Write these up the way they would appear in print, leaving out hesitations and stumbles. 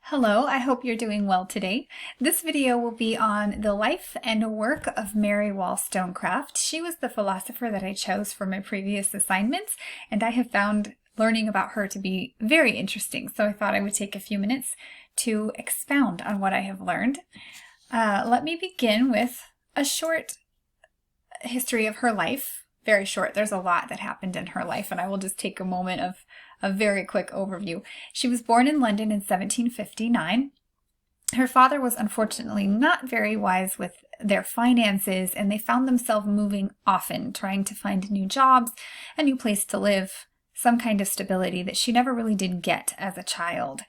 Hello, I hope you're doing well today. This video will be on the life and work of Mary Wollstonecraft. She was the philosopher that I chose for my previous assignments, and I have found learning about her to be very interesting, so I thought I would take a few minutes to expound on what I have learned. Let me begin with a short history of her life. Very short. There's a lot that happened in her life, and I will just take a moment of a very quick overview. She was born in London in 1759. Her father was unfortunately not very wise with their finances, and they found themselves moving often, trying to find new jobs, a new place to live, some kind of stability that she never really did get as a child.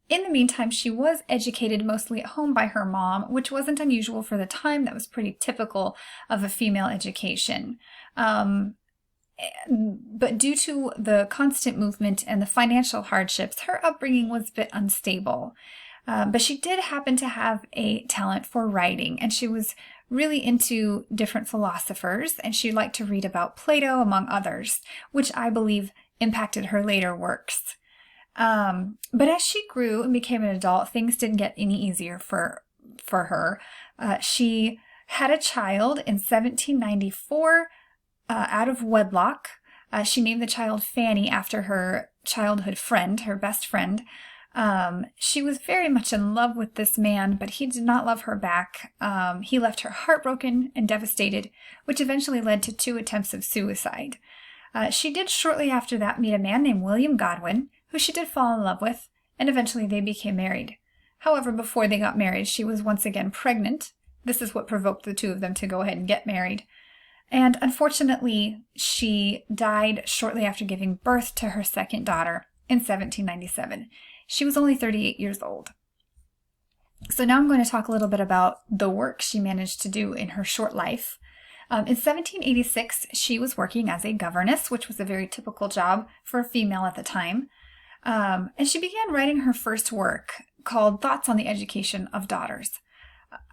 In the meantime, she was educated mostly at home by her mom, which wasn't unusual for the time. That was pretty typical of a female education. But due to the constant movement and the financial hardships, her upbringing was a bit unstable. But she did happen to have a talent for writing, and she was really into different philosophers, and she liked to read about Plato, among others, which I believe impacted her later works. But as she grew and became an adult, things didn't get any easier for her. She had a child in 1794 out of wedlock. She named the child Fanny after her childhood friend, her best friend. She was very much in love with this man, but he did not love her back. He left her heartbroken and devastated, which eventually led to 2 attempts of suicide. She did shortly after that meet a man named William Godwin, who she did fall in love with, and eventually they became married. However, before they got married, she was once again pregnant. This is what provoked the 2 of them to go ahead and get married. And unfortunately, she died shortly after giving birth to her second daughter in 1797. She was only 38 years old. So now I'm going to talk a little bit about the work she managed to do in her short life. In 1786, she was working as a governess, which was a very typical job for a female at the time. And she began writing her first work called Thoughts on the Education of Daughters.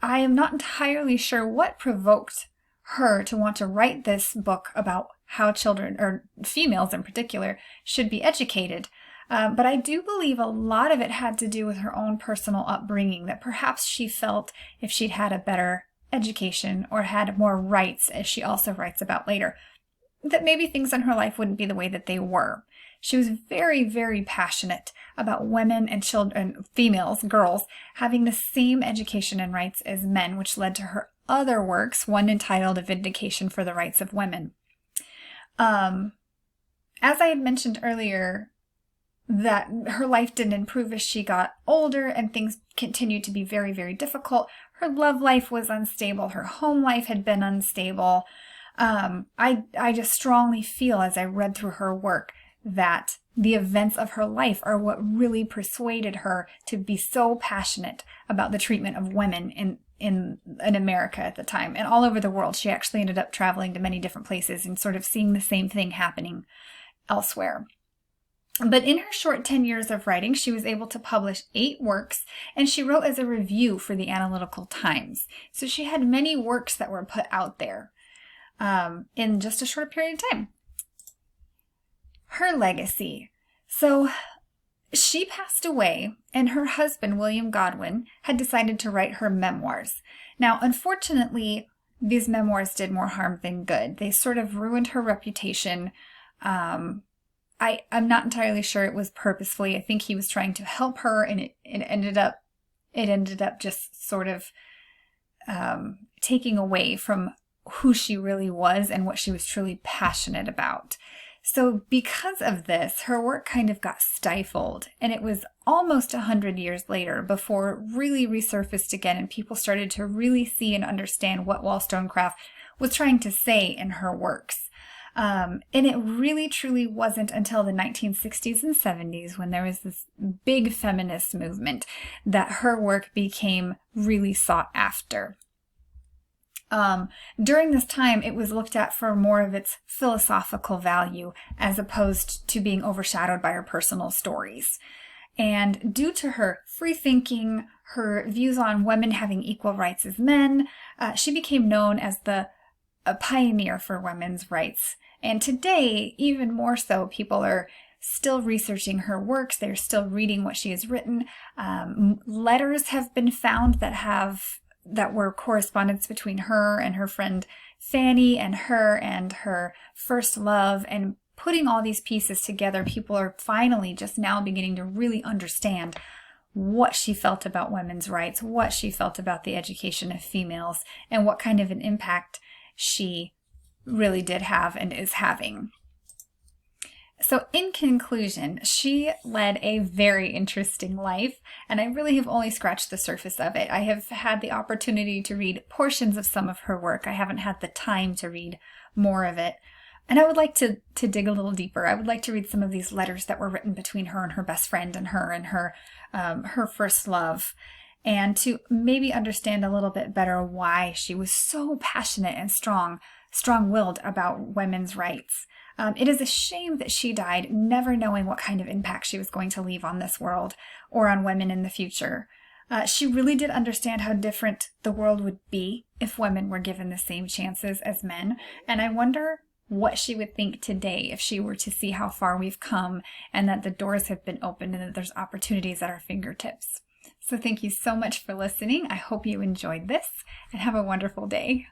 I am not entirely sure what provoked her to want to write this book about how children, or females in particular, should be educated. But I do believe a lot of it had to do with her own personal upbringing, that perhaps she felt if she'd had a better education or had more rights, as she also writes about later, that maybe things in her life wouldn't be the way that they were. She was very, very passionate about women and children, females, girls, having the same education and rights as men, which led to her other works, one entitled A Vindication for the Rights of Women. As I had mentioned earlier, that her life didn't improve as she got older and things continued to be very, very difficult. Her love life was unstable. Her home life had been unstable. I just strongly feel as I read through her work that the events of her life are what really persuaded her to be so passionate about the treatment of women in America at the time and all over the world. She actually ended up traveling to many different places and sort of seeing the same thing happening elsewhere. But in her short 10 years of writing, she was able to publish 8 works, and she wrote as a review for the Analytical Times. So she had many works that were put out there in just a short period of time. Her legacy. So she passed away, and her husband, William Godwin, had decided to write her memoirs. Now, unfortunately, these memoirs did more harm than good. They sort of ruined her reputation. I'm not entirely sure it was purposefully. I think he was trying to help her, and it ended up just sort of taking away from who she really was and what she was truly passionate about. So because of this, her work kind of got stifled, and it was almost 100 years later before it really resurfaced again and people started to really see and understand what Wollstonecraft was trying to say in her works. And it really truly wasn't until the 1960s and 70s, when there was this big feminist movement, that her work became really sought after. During this time, it was looked at for more of its philosophical value as opposed to being overshadowed by her personal stories. And due to her free thinking, her views on women having equal rights as men, she became known as a pioneer for women's rights. And today, even more so, people are still researching her works. They're still reading what she has written. Letters have been found that were correspondence between her and her friend Fanny and her first love. And putting all these pieces together, people are finally just now beginning to really understand what she felt about women's rights, what she felt about the education of females, and what kind of an impact she really did have and is having. So in conclusion, she led a very interesting life, and I really have only scratched the surface of it. I have had the opportunity to read portions of some of her work. I haven't had the time to read more of it. And I would like to dig a little deeper. I would like to read some of these letters that were written between her and her best friend and her first love, and to maybe understand a little bit better why she was so passionate and strong-willed about women's rights. It is a shame that she died never knowing what kind of impact she was going to leave on this world or on women in the future. She really did understand how different the world would be if women were given the same chances as men, and I wonder what she would think today if she were to see how far we've come and that the doors have been opened and that there's opportunities at our fingertips. So thank you so much for listening. I hope you enjoyed this and have a wonderful day.